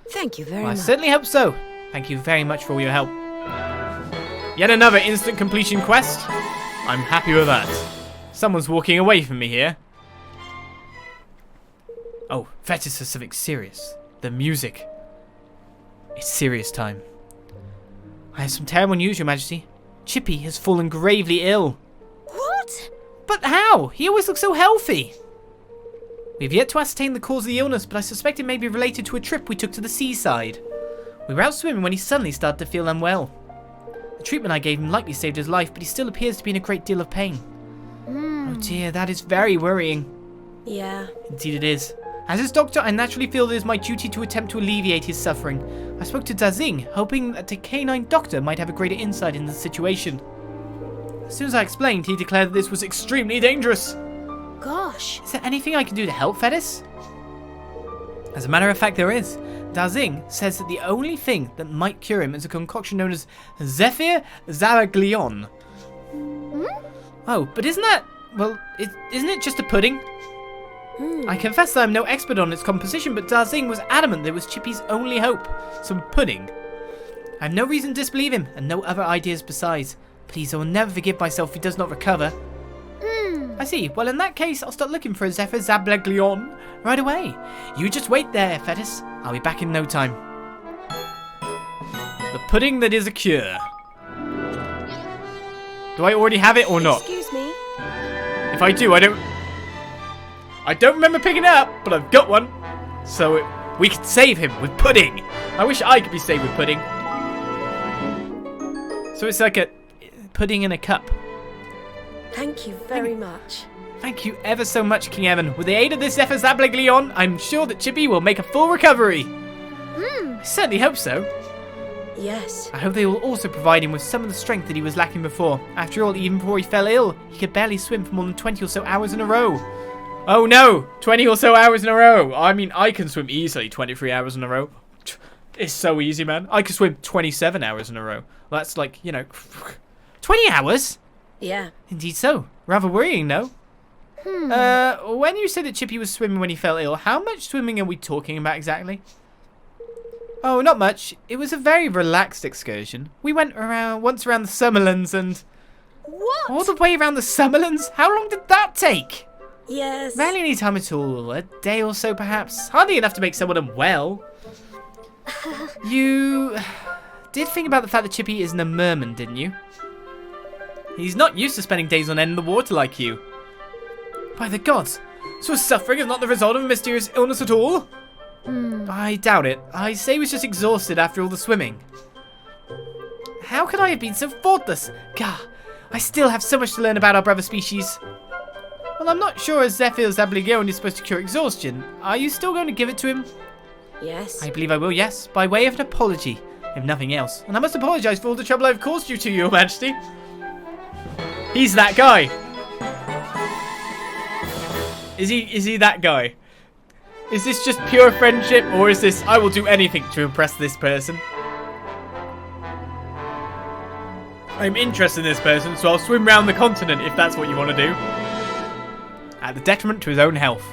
Thank you very Well, I much. certainly hope so. Thank you very much for all your help. Yet another instant completion quest. I'm happy with that. Someone's walking away from me here. Oh, that is for something serious. The music. It's serious time. I have some terrible news, Your Majesty. Chippy has fallen gravely ill. What? But how? He always looks so healthy. We have yet to ascertain the cause of the illness, but I suspect it may be related to a trip we took to the seaside. We were out swimming when he suddenly started to feel unwell. The treatment I gave him likely saved his life, but he still appears to be in a great deal of pain. Oh dear, that is very worrying. Yeah. Indeed it is. As his doctor, I naturally feel it is my duty to attempt to alleviate his suffering. I spoke to Dazing, hoping that the canine doctor might have a greater insight into the situation. As soon as I explained, he declared that this was extremely dangerous. Gosh. Is there anything I can do to help, Fettis? As a matter of fact, there is. Dazing says that the only thing that might cure him is a concoction known as Zephyr Zaraglion. Oh, but isn't that... well, isn't it just a pudding? I confess that I'm no expert on its composition, but Dazing was adamant that it was Chippy's only hope. Some pudding. I have no reason to disbelieve him, and no other ideas besides. Please, I will never forgive myself if he does not recover. I see. Well, in that case, I'll start looking for a Zephyr Zableglion right away. You just wait there, Fettis. I'll be back in no time. The pudding that is a cure. Do I already have it or not? Excuse me. If I do, I don't remember picking it up, but I've got one. So we could save him with pudding. I wish I could be saved with pudding. So it's like a pudding in a cup. Thank you very much. Thank you ever so much, King Evan. With the aid of this Effazabliglion, I'm sure that Chippy will make a full recovery. I certainly hope so. Yes. I hope they will also provide him with some of the strength that he was lacking before. After all, even before he fell ill, he could barely swim for more than 20 or so hours in a row. Oh no! 20 or so hours in a row! I mean, I can swim easily 23 hours in a row. It's so easy, man. I could swim 27 hours in a row. That's like, 20 hours? Yeah. Indeed so. Rather worrying, no? When you said that Chippy was swimming when he fell ill, how much swimming are we talking about exactly? Oh, not much. It was a very relaxed excursion. We went once around the Summerlands and... What? All the way around the Summerlands? How long did that take? Yes. Barely any time at all. A day or so, perhaps. Hardly enough to make someone unwell. You did think about the fact that Chippy isn't a merman, didn't you? He's not used to spending days on end in the water like you. By the gods, so his suffering is not the result of a mysterious illness at all? I doubt it. I say he was just exhausted after all the swimming. How could I have been so thoughtless? Gah, I still have so much to learn about our brother species. Well, I'm not sure as Zephyr's Abligion is supposed to cure exhaustion. Are you still going to give it to him? Yes. I believe I will, yes, by way of an apology, if nothing else. And I must apologise for all the trouble I've caused you to, Your Majesty. He's that guy. Is he that guy? Is this just pure friendship, or is this I will do anything to impress this person? I'm interested in this person, so I'll swim round the continent if that's what you want to do. At the detriment to his own health.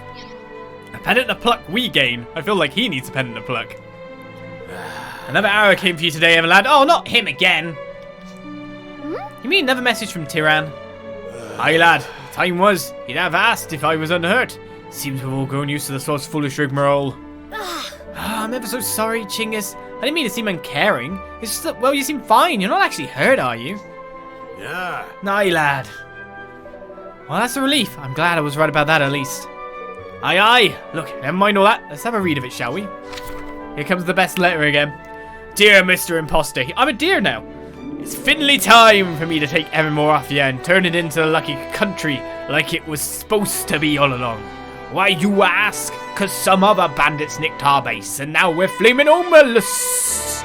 A pendant of pluck we gain. I feel like he needs a pendant of pluck. Another arrow came for you today, Evan lad. Oh, not him again. You mean another message from Tyran? Aye, lad. Time was, he'd have asked if I was unhurt. Seems we've all grown used to the sort's foolish rigmarole. I'm ever so sorry, Chinggis. I didn't mean to seem uncaring. It's just that, well, you seem fine. You're not actually hurt, are you? Yeah. Aye, lad. Well, that's a relief. I'm glad I was right about that, at least. Aye, aye. Look, never mind all that. Let's have a read of it, shall we? Here comes the best letter again. Dear Mr. Imposter, I'm a dear now. It's finally time for me to take Evermore off you and turn it into the lucky country like it was supposed to be all along. Why, you ask? 'Cause some other bandits nicked our base and now we're flaming homeless.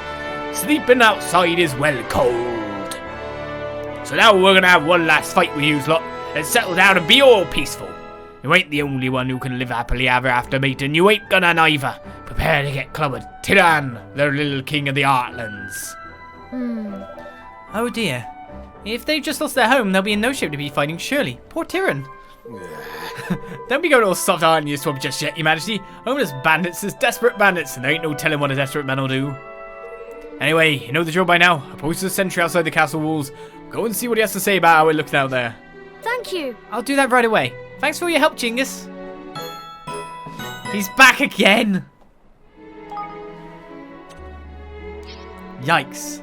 Sleeping outside is well cold. So now we're gonna have one last fight with you lot and settle down and be all peaceful. You ain't the only one who can live happily ever after, mate, and you ain't gonna neither. Prepare to get clobbered. Tyran, the little king of the Heartlands. Oh dear. If they've just lost their home, they'll be in no shape to be fighting, surely. Poor Tyran. Don't be going all soft hearted in your swamp just yet, Your Majesty. Homeless bandits is desperate bandits, and there ain't no telling what a desperate man will do. Anyway, you know the drill by now. I posted a sentry outside the castle walls. Go and see what he has to say about how it looks out there. Thank you. I'll do that right away. Thanks for all your help, Chinggis. He's back again. Yikes.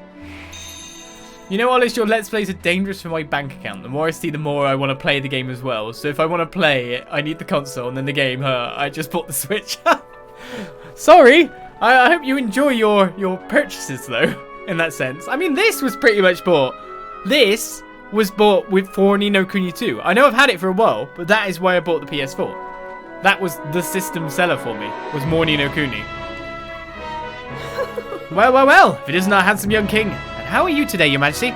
You know, Olis, your Let's Plays are dangerous for my bank account. The more I see, the more I want to play the game as well. So if I want to play it, I need the console, and then the game, I just bought the Switch. Sorry. I hope you enjoy your purchases, though, in that sense. I mean, this was pretty much bought. This was bought for Ni No Kuni 2. I know I've had it for a while, but that is why I bought the PS4. That was the system seller for me, was more Ni No Kuni. Well, if it isn't our handsome young king. And how are you today, Your Majesty?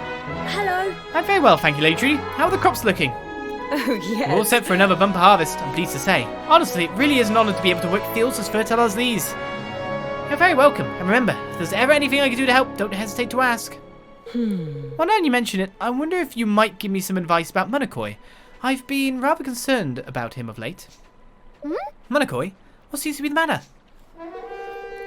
Hello. I'm very well, thank you, Lady Trudy. How are the crops looking? Oh, yes. We're all set for another bumper harvest, I'm pleased to say. Honestly, it really is an honour to be able to work fields as fertile as these. You're very welcome, and remember, if there's ever anything I can do to help, don't hesitate to ask. Well, now you mention it, I wonder if you might give me some advice about Munakoi. I've been rather concerned about him of late. Munakoi? What seems to be the matter?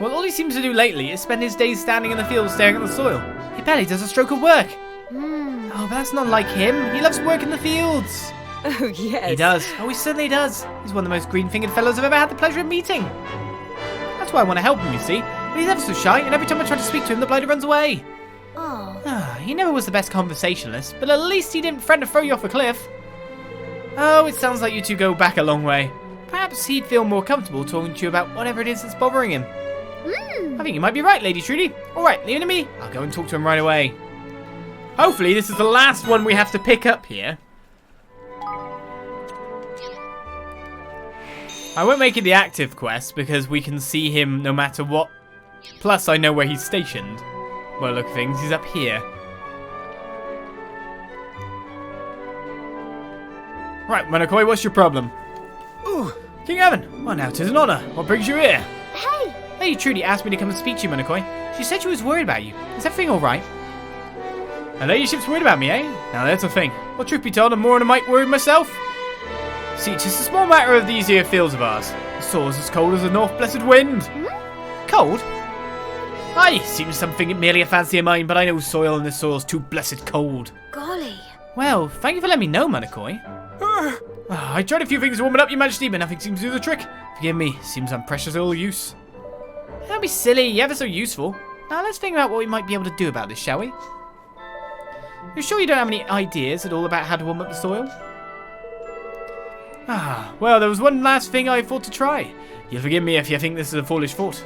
Well, all he seems to do lately is spend his days standing in the field staring at the soil. He barely does a stroke of work. Oh, but that's not like him. He loves work in the fields. Oh, yes. He does. Oh, he certainly does. He's one of the most green-fingered fellows I've ever had the pleasure of meeting. That's why I want to help him, you see. But he's ever so shy, and every time I try to speak to him, the blighter runs away. Oh. He never was the best conversationalist, but at least he didn't threaten to throw you off a cliff. Oh, it sounds like you two go back a long way. Perhaps he'd feel more comfortable talking to you about whatever it is that's bothering him. I think you might be right, Lady Trudy. Alright, leave it to me. I'll go and talk to him right away. Hopefully this is the last one we have to pick up here. I won't make it the active quest because we can see him no matter what. Plus, I know where he's stationed. Well, look, things, he's up here. Right, Monokoi, what's your problem? Ooh. King Evan, well, now 'tis an honour. What brings you here? Hey! Lady Trudy asked me to come and speak to you, Monokoi. She said she was worried about you. Is everything alright? Her ladyship's worried about me, eh? Now that's the thing. Well, truth be told, I'm more than I might worry myself. See, it's just a small matter of these here fields of ours. The soil's as cold as the north blessed wind. Cold? Aye, seems something merely a fancy of mine, but I know soil and this soil's too blessed cold. Golly. Well, thank you for letting me know, Monokoi. I tried a few things to warm it up, your majesty, but nothing seems to do the trick. Forgive me, seems I'm precious ill use. Don't be silly, you're ever so useful. Now let's think about what we might be able to do about this, shall we? You sure you don't have any ideas at all about how to warm up the soil? Ah, well, there was one last thing I thought to try. You'll forgive me if you think this is a foolish thought.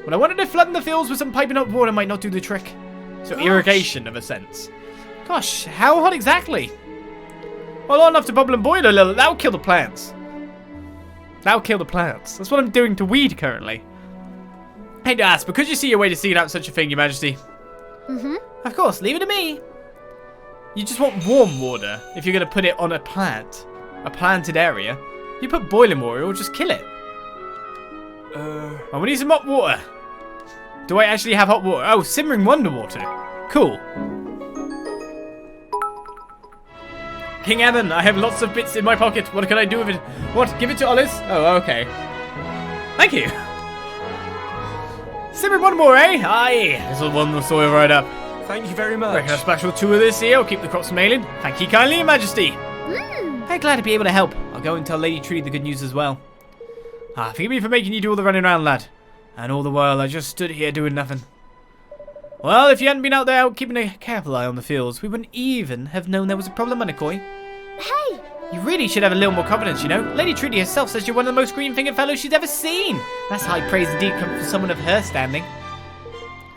But I wanted to flood the fields with some piping hot water might not do the trick. So irrigation, of a sense. Gosh, how hot exactly? Well, hot enough to bubble and boil a little. That'll kill the plants. That'll kill the plants. That's what I'm doing to weed currently. I hate to ask, but could you see your way to seeing out such a thing, your majesty? Mm-hmm. Of course, leave it to me. You just want warm water if you're going to put it on a plant. A planted area. You put boiling water, it'll just kill it. Well, we need some hot water. Do I actually have hot water? Oh, simmering wonder water. Cool. King Evan, I have lots of bits in my pocket. What can I do with it? What? Give it to Oliz? Oh, okay. Thank you. Simmer one more, eh? Aye. This will warm the soil right up. Thank you very much. Reckon a splash or two of this here will keep the crops smiling. Thank you kindly, Your Majesty. Very glad to be able to help. I'll go and tell Lady Trudy the good news as well. Forgive me for making you do all the running around, lad. And all the while, I just stood here doing nothing. Well, if you hadn't been out there keeping a careful eye on the fields, we wouldn't even have known there was a problem, Monokoi. Hey! You really should have a little more confidence, you know. Lady Trudy herself says you're one of the most green-fingered fellows she's ever seen. That's high praise indeed coming from someone of her standing.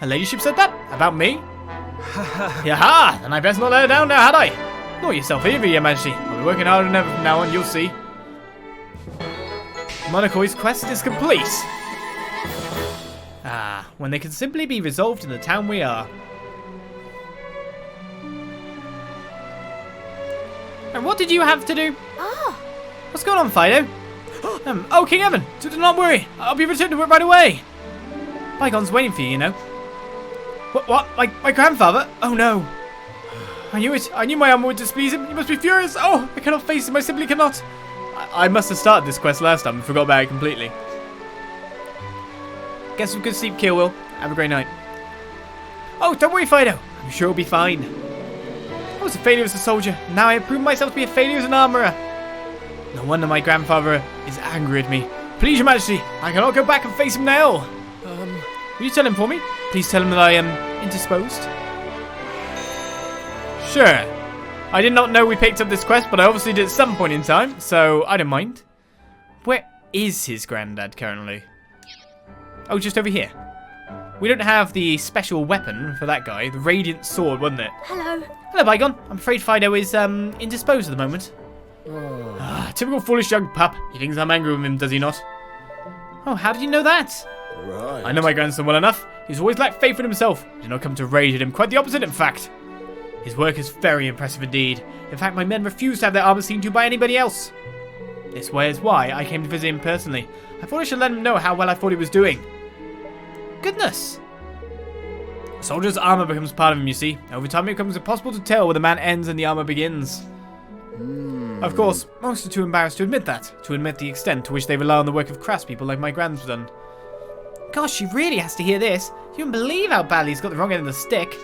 Her ladyship said that? About me? Yaha! Then I best not let her down now, had I? Nor yourself either, Your Majesty. I'll be working harder than ever from now on, you'll see. Monokoi's quest is complete. When they can simply be resolved in the town we are. And what did you have to do? Ah! What's going on, Fido? Oh, King Evan, do not worry. I'll be returned to work right away. Bygone's waiting for you, you know. What? My grandfather? Oh, no. I knew it. I knew my armor would displease him. He must be furious. Oh, I cannot face him. I simply cannot. I must have started this quest last time and forgot about it completely. Get some good sleep, Kill Will. Have a great night. Oh, don't worry, Fido. I'm sure it'll be fine. I was a failure as a soldier. Now I have proven myself to be a failure as an armorer. No wonder my grandfather is angry at me. Please, Your Majesty, I cannot go back and face him now. Will you tell him for me? Please tell him that I am indisposed. Sure. I did not know we picked up this quest, but I obviously did at some point in time, so I don't mind. Where is his granddad currently? Oh, just over here. We don't have the special weapon for that guy. The Radiant Sword, wasn't it? Hello. Hello, Bygone. I'm afraid Fido is indisposed at the moment. Typical foolish young pup. He thinks I'm angry with him, does he not? Oh, how did you know that? Right. I know my grandson well enough. He's always lacked faith in himself. He did not come to rage at him. Quite the opposite, in fact. His work is very impressive indeed. In fact, my men refuse to have their armor seen to by anybody else. This way is why I came to visit him personally. I thought I should let him know how well I thought he was doing. Goodness. A soldier's armor becomes part of him, you see. Over time, it becomes impossible to tell where the man ends and the armor begins. Of course, most are too embarrassed to admit that, to admit the extent to which they rely on the work of craftspeople like my grandson. Gosh, she really has to hear this. You wouldn't believe how badly he's got the wrong end of the stick.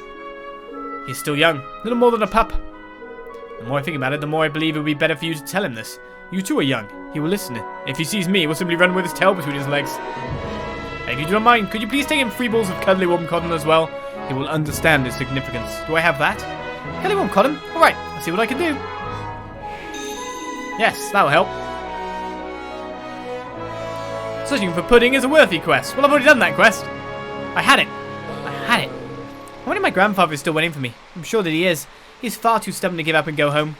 He's still young, little more than a pup. The more I think about it, the more I believe it would be better for you to tell him this. You too are young. He will listen. If he sees me, he will simply run with his tail between his legs. If you do not mind, could you please take him 3 balls of cuddly warm cotton as well? He will understand its significance. Do I have that? Cuddly warm cotton? Alright, I'll see what I can do. Yes, that'll help. Searching for pudding is a worthy quest. Well, I've already done that quest. I had it. I wonder if my grandfather is still waiting for me. I'm sure that he is. He's far too stubborn to give up and go home.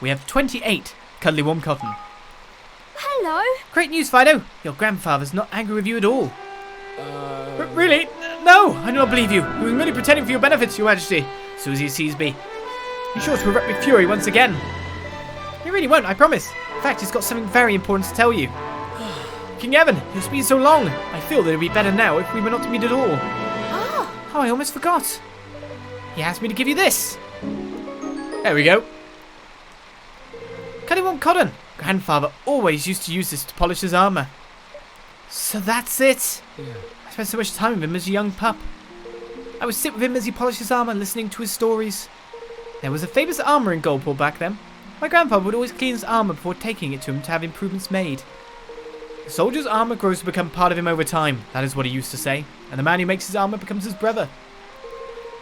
We have 28 cuddly warm cotton. Hello. Great news, Fido. Your grandfather's not angry with you at all. Really? No, I do not believe you. He was merely pretending for your benefits, Your Majesty. As soon as he sees me, he's sure to erupt with fury once again. He really won't, I promise. In fact, he's got something very important to tell you. King Evan, it's been so long. I feel that it would be better now if we were not to meet at all. Oh, I almost forgot. He asked me to give you this. There we go. Cutting one cotton. Grandfather always used to use this to polish his armor. So that's it. Yeah. I spent so much time with him as a young pup. I would sit with him as he polished his armor, listening to his stories. There was a famous armor in Goldpool back then. My grandfather would always clean his armor before taking it to him to have improvements made. The soldier's armor grows to become part of him over time. That is what he used to say. And the man who makes his armor becomes his brother.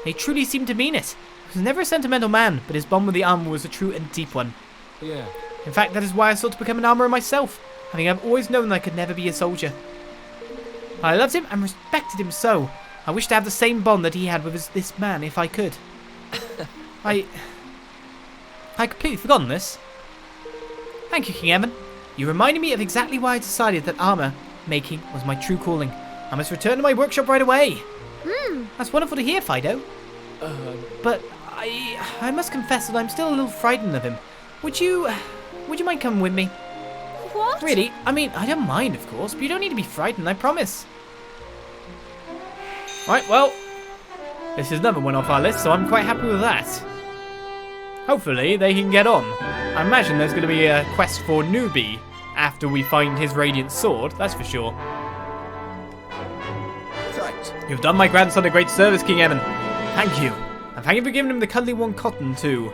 He truly seemed to mean it. He was never a sentimental man, but his bond with the armor was a true and deep one. Yeah. In fact, that is why I sought to become an armorer myself, having I've always known that I could never be a soldier. I loved him and respected him so. I wish to have the same bond that he had with this man if I could. I completely forgotten this. Thank you, King Evan. You reminded me of exactly why I decided that armor making was my true calling. I must return to my workshop right away. That's wonderful to hear, Fido. But I must confess that I'm still a little frightened of him. Would you mind coming with me? What? Really? I mean, I don't mind, of course, but you don't need to be frightened, I promise. Right, well, this is another one off our list, so I'm quite happy with that. Hopefully, they can get on. I imagine there's going to be a quest for Newbie after we find his Radiant Sword, that's for sure. Thanks. You've done my grandson a great service, King Evan. Thank you. And thank you for giving him the cuddly one cotton, too.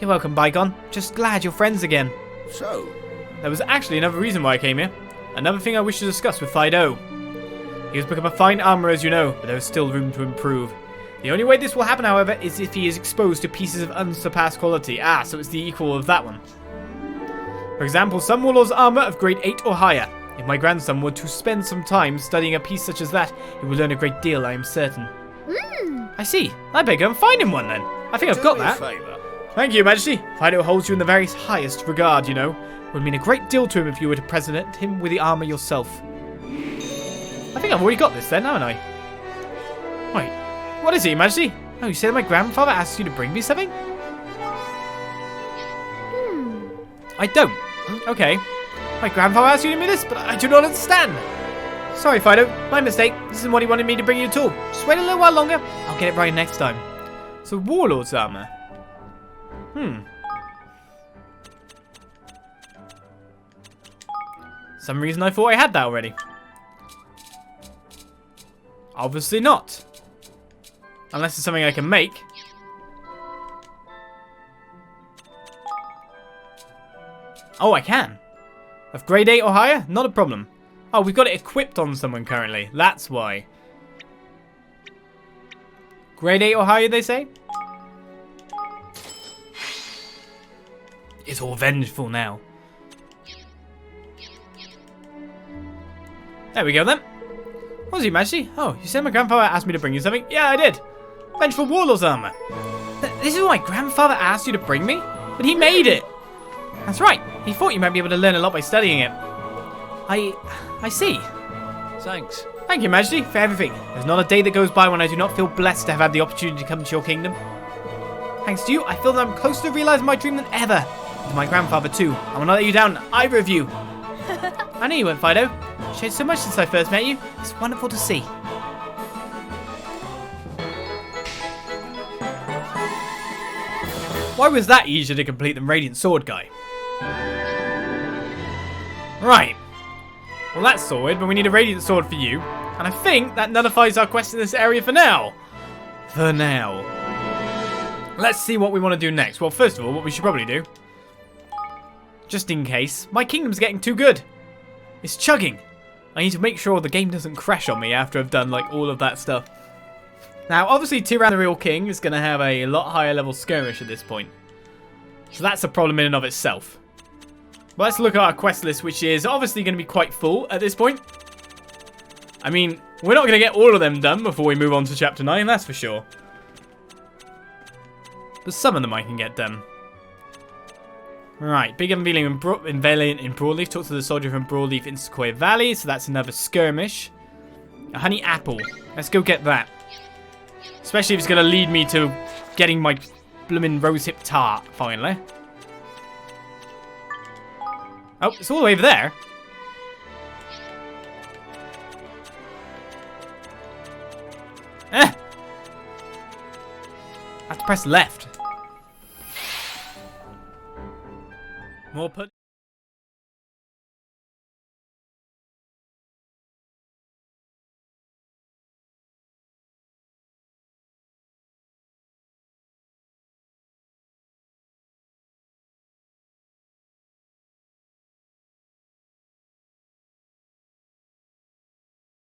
You're welcome, Bygone. Just glad you're friends again. So, There was actually another reason why I came here. Another thing I wish to discuss with Fido. He has become a fine armorer, as you know, but there is still room to improve. The only way this will happen, however, is if he is exposed to pieces of unsurpassed quality. Ah, so it's the equal of that one. For example, some warlord's armor of grade 8 or higher. If my grandson were to spend some time studying a piece such as that, he would learn a great deal, I am certain. I see. I better go and find him one then. I think I've got that. Favor. Thank you, Majesty. Fido holds you in the very highest regard, you know. It would mean a great deal to him if you were to present him with the armor yourself. I think I've already got this then, haven't I? Wait, what is it, Your Majesty? Oh, you said my grandfather asked you to bring me something? I don't. Okay. My grandfather asked you to do this, but I do not understand. Sorry, Fido. My mistake. This isn't what he wanted me to bring you at all. Just wait a little while longer. I'll get it right next time. So, Warlord's armor. Some reason I thought I had that already. Obviously not. Unless it's something I can make. Oh, I can. Of grade 8 or higher? Not a problem. Oh, we've got it equipped on someone currently. That's why. Grade 8 or higher, they say? It's all vengeful now. There we go then. What was it, Majesty? Oh, you said my grandfather asked me to bring you something? Yeah, I did. Vengeful Warlord's armor. This is what my grandfather asked you to bring me? But he made it. That's right. He thought you might be able to learn a lot by studying it. I see. Thanks. Thank you, Majesty, for everything. There's not a day that goes by when I do not feel blessed to have had the opportunity to come to your kingdom. Thanks to you, I feel that I'm closer to realising my dream than ever. And to my grandfather, too. I will not let you down, either of you. I knew you weren't, Fido. You've changed so much since I first met you. It's wonderful to see. Why was that easier to complete than Radiant Sword Guy? Right. Well, that's sorted, but we need a Radiant Sword for you. And I think that nullifies our quest in this area for now. For now. Let's see what we want to do next. Well, first of all, what we should probably do, just in case, my kingdom's getting too good. It's chugging. I need to make sure the game doesn't crash on me after I've done, like, all of that stuff. Now, obviously, Tyran the Real King is going to have a lot higher level skirmish at this point. So that's a problem in and of itself. But let's look at our quest list, which is obviously going to be quite full at this point. I mean, we're not going to get all of them done before we move on to Chapter 9, that's for sure. But some of them I can get done. Right, big unveiling in Broadleaf. Talk to the soldier from Broadleaf in Sequoia Valley. So that's another skirmish. A honey apple. Let's go get that. Especially if it's going to lead me to getting my bloomin' rosehip tart, finally. Oh, it's all the way over there. I have to press left. More put.